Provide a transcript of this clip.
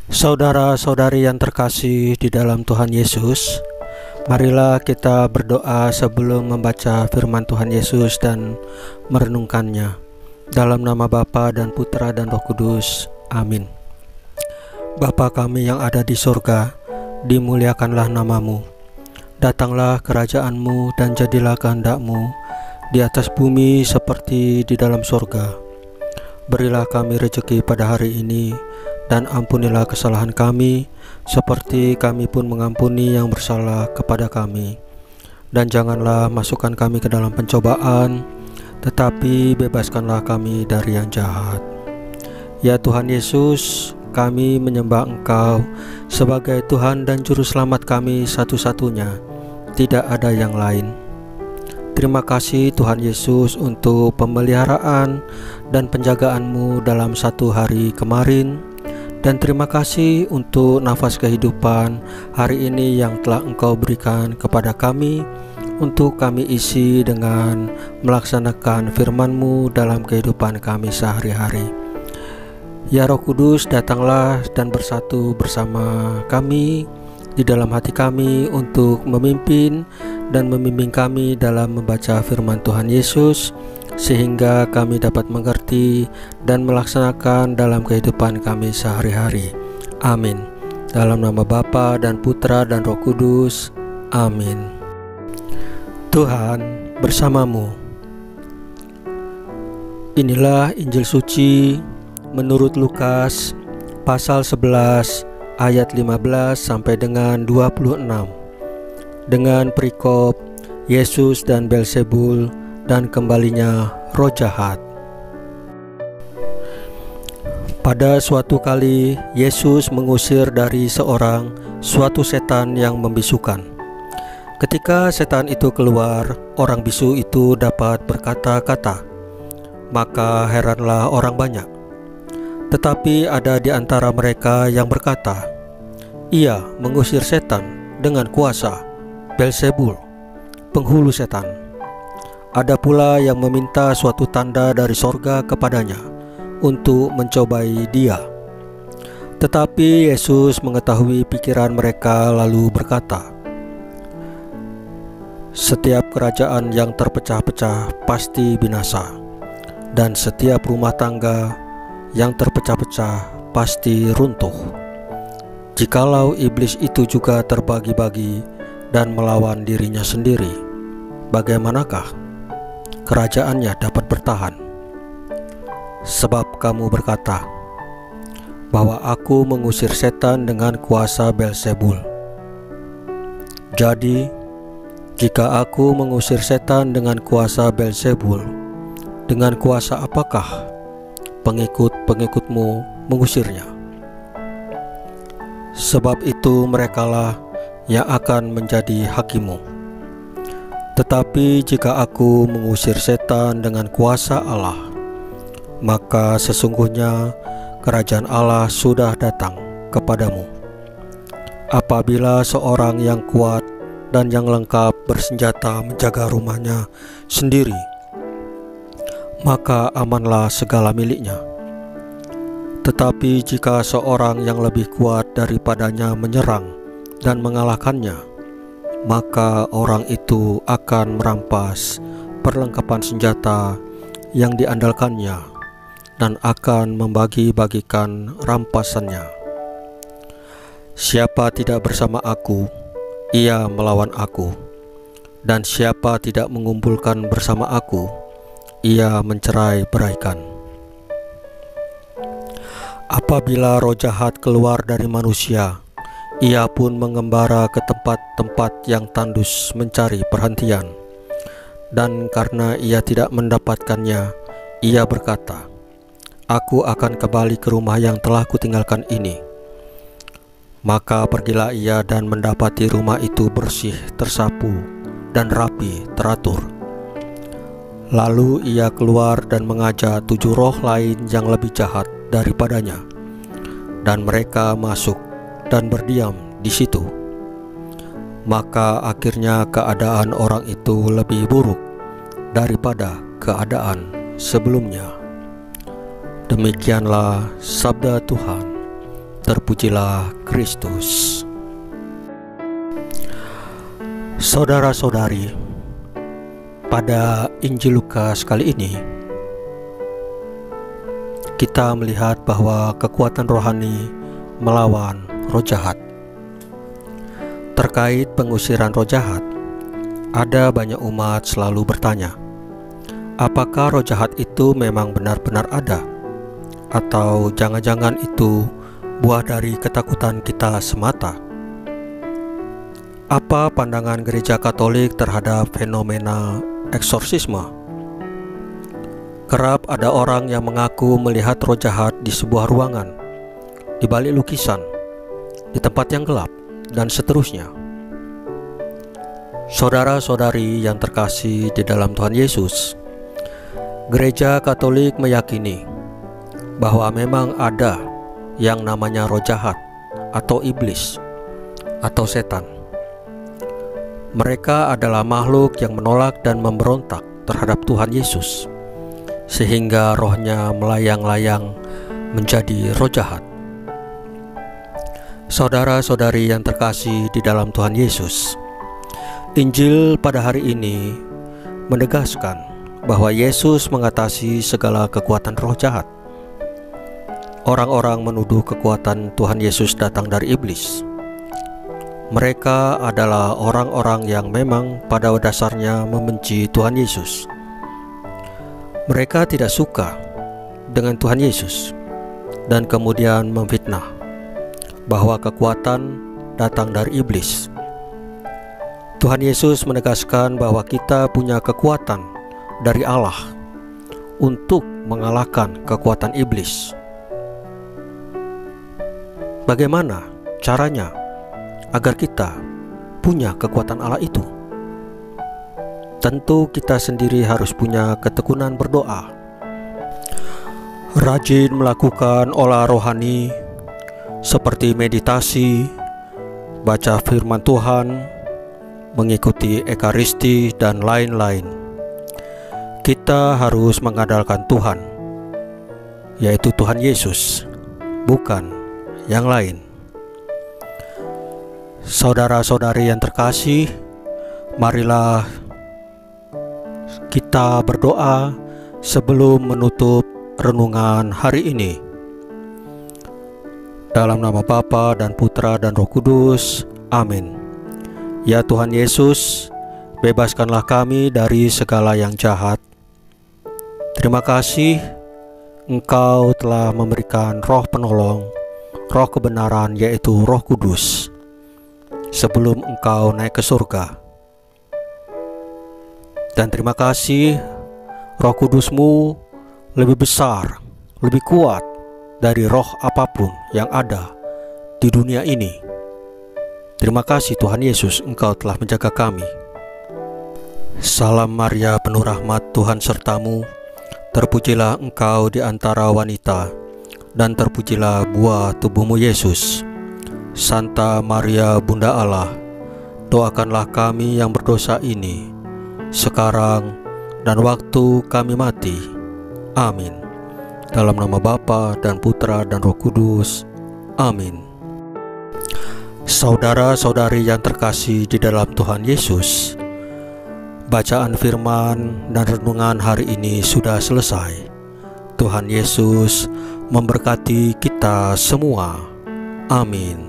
Saudara-saudari yang terkasih di dalam Tuhan Yesus, marilah kita berdoa sebelum membaca firman Tuhan Yesus dan merenungkannya. Dalam nama Bapa dan Putra dan Roh Kudus. Amin. Bapa kami yang ada di surga, dimuliakanlah namamu. Datanglah kerajaan-Mu dan jadilah kehendak-Mu di atas bumi seperti di dalam surga. Berilah kami rezeki pada hari ini, dan ampunilah kesalahan kami, seperti kami pun mengampuni yang bersalah kepada kami. Dan janganlah masukkan kami ke dalam pencobaan, tetapi bebaskanlah kami dari yang jahat. Ya Tuhan Yesus, kami menyembah Engkau sebagai Tuhan dan Juru Selamat kami satu-satunya, tidak ada yang lain. Terima kasih Tuhan Yesus untuk pemeliharaan dan penjagaan-Mu dalam satu hari kemarin. Dan terima kasih untuk nafas kehidupan hari ini yang telah Engkau berikan kepada kami, untuk kami isi dengan melaksanakan firman-Mu dalam kehidupan kami sehari-hari. Ya Roh Kudus, datanglah dan bersatu bersama kami di dalam hati kami untuk memimpin dan membimbing kami dalam membaca firman Tuhan Yesus, sehingga kami dapat mengerti dan melaksanakan dalam kehidupan kami sehari-hari. Amin. Dalam nama Bapa dan Putra dan Roh Kudus. Amin. Tuhan bersamamu. Inilah Injil suci menurut Lukas pasal 11 ayat 15 sampai dengan 26, dengan perikop Yesus dan Beelzebul dan kembalinya roh jahat. Pada suatu kali Yesus mengusir dari seorang suatu setan yang membisukan. Ketika setan itu keluar, orang bisu itu dapat berkata-kata, maka heranlah orang banyak. Tetapi ada di antara mereka yang berkata, ia mengusir setan dengan kuasa Beelzebul, penghulu setan. Ada pula yang meminta suatu tanda dari sorga kepadanya untuk mencobai dia. Tetapi Yesus mengetahui pikiran mereka lalu berkata, setiap kerajaan yang terpecah-pecah pasti binasa, dan setiap rumah tangga yang terpecah-pecah pasti runtuh. Jikalau iblis itu juga terbagi-bagi dan melawan dirinya sendiri, bagaimanakah kerajaannya dapat bertahan? Sebab kamu berkata bahwa aku mengusir setan dengan kuasa Beelzebul. Jadi, jika aku mengusir setan dengan kuasa Beelzebul, dengan kuasa apakah pengikut-pengikutmu mengusirnya? Sebab itu merekalah yang akan menjadi hakimu. Tetapi jika aku mengusir setan dengan kuasa Allah, maka sesungguhnya kerajaan Allah sudah datang kepadamu. Apabila seorang yang kuat dan yang lengkap bersenjata menjaga rumahnya sendiri, maka amanlah segala miliknya. Tetapi jika seorang yang lebih kuat daripadanya menyerang dan mengalahkannya, maka orang itu akan merampas perlengkapan senjata yang diandalkannya dan akan membagi-bagikan rampasannya. Siapa tidak bersama aku, ia melawan aku, dan siapa tidak mengumpulkan bersama aku, ia mencerai-beraikan. Apabila roh jahat keluar dari manusia, ia pun mengembara ke tempat-tempat yang tandus mencari perhentian. Dan karena ia tidak mendapatkannya, ia berkata, aku akan kembali ke rumah yang telah kutinggalkan ini. Maka pergilah ia dan mendapati rumah itu bersih, tersapu, dan rapi, teratur. Lalu ia keluar dan mengajak 7 roh lain yang lebih jahat daripadanya, dan mereka masuk dan berdiam di situ. Maka akhirnya keadaan orang itu lebih buruk daripada keadaan sebelumnya. Demikianlah sabda Tuhan. Terpujilah Kristus. Saudara-saudari, pada Injil Lukas kali ini kita melihat bahwa kekuatan rohani melawan roh jahat. Terkait pengusiran roh jahat, ada banyak umat selalu bertanya, apakah roh jahat itu memang benar-benar ada? Atau jangan-jangan itu buah dari ketakutan kita semata? Apa pandangan gereja Katolik terhadap fenomena eksorsisme? Kerap ada orang yang mengaku melihat roh jahat di sebuah ruangan, di balik lukisan, di tempat yang gelap, dan seterusnya. Saudara-saudari yang terkasih di dalam Tuhan Yesus, gereja Katolik meyakini bahwa memang ada yang namanya roh jahat atau iblis atau setan. Mereka adalah makhluk yang menolak dan memberontak terhadap Tuhan Yesus, sehingga rohnya melayang-layang menjadi roh jahat. Saudara-saudari yang terkasih di dalam Tuhan Yesus, Injil pada hari ini menegaskan bahwa Yesus mengatasi segala kekuatan roh jahat. Orang-orang menuduh kekuatan Tuhan Yesus datang dari iblis. Mereka adalah orang-orang yang memang pada dasarnya membenci Tuhan Yesus. Mereka tidak suka dengan Tuhan Yesus dan kemudian memfitnah bahwa kekuatan datang dari iblis. Tuhan Yesus menegaskan bahwa kita punya kekuatan dari Allah untuk mengalahkan kekuatan iblis. Bagaimana caranya agar kita punya kekuatan Allah itu? Tentu kita sendiri harus punya ketekunan berdoa, rajin melakukan olah rohani seperti meditasi, baca firman Tuhan, mengikuti ekaristi, dan lain-lain. Kita harus mengandalkan Tuhan, yaitu Tuhan Yesus, bukan yang lain. Saudara-saudari yang terkasih, marilah kita berdoa sebelum menutup renungan hari ini. Dalam nama Bapa dan Putra dan Roh Kudus, amin. Ya Tuhan Yesus, bebaskanlah kami dari segala yang jahat. Terima kasih Engkau telah memberikan roh penolong, roh kebenaran, yaitu Roh Kudus, sebelum Engkau naik ke surga. Dan terima kasih Roh Kudus-Mu lebih besar, lebih kuat dari roh apapun yang ada di dunia ini. Terima kasih Tuhan Yesus, Engkau telah menjaga kami. Salam Maria, penuh rahmat, Tuhan sertamu. Terpujilah Engkau di antara wanita, dan terpujilah buah tubuhmu Yesus. Santa Maria Bunda Allah, doakanlah kami yang berdosa ini, sekarang dan waktu kami mati. Amin. Dalam nama Bapa dan Putra dan Roh Kudus. Amin. Saudara-saudari yang terkasih di dalam Tuhan Yesus, bacaan firman dan renungan hari ini sudah selesai. Tuhan Yesus memberkati kita semua. Amin.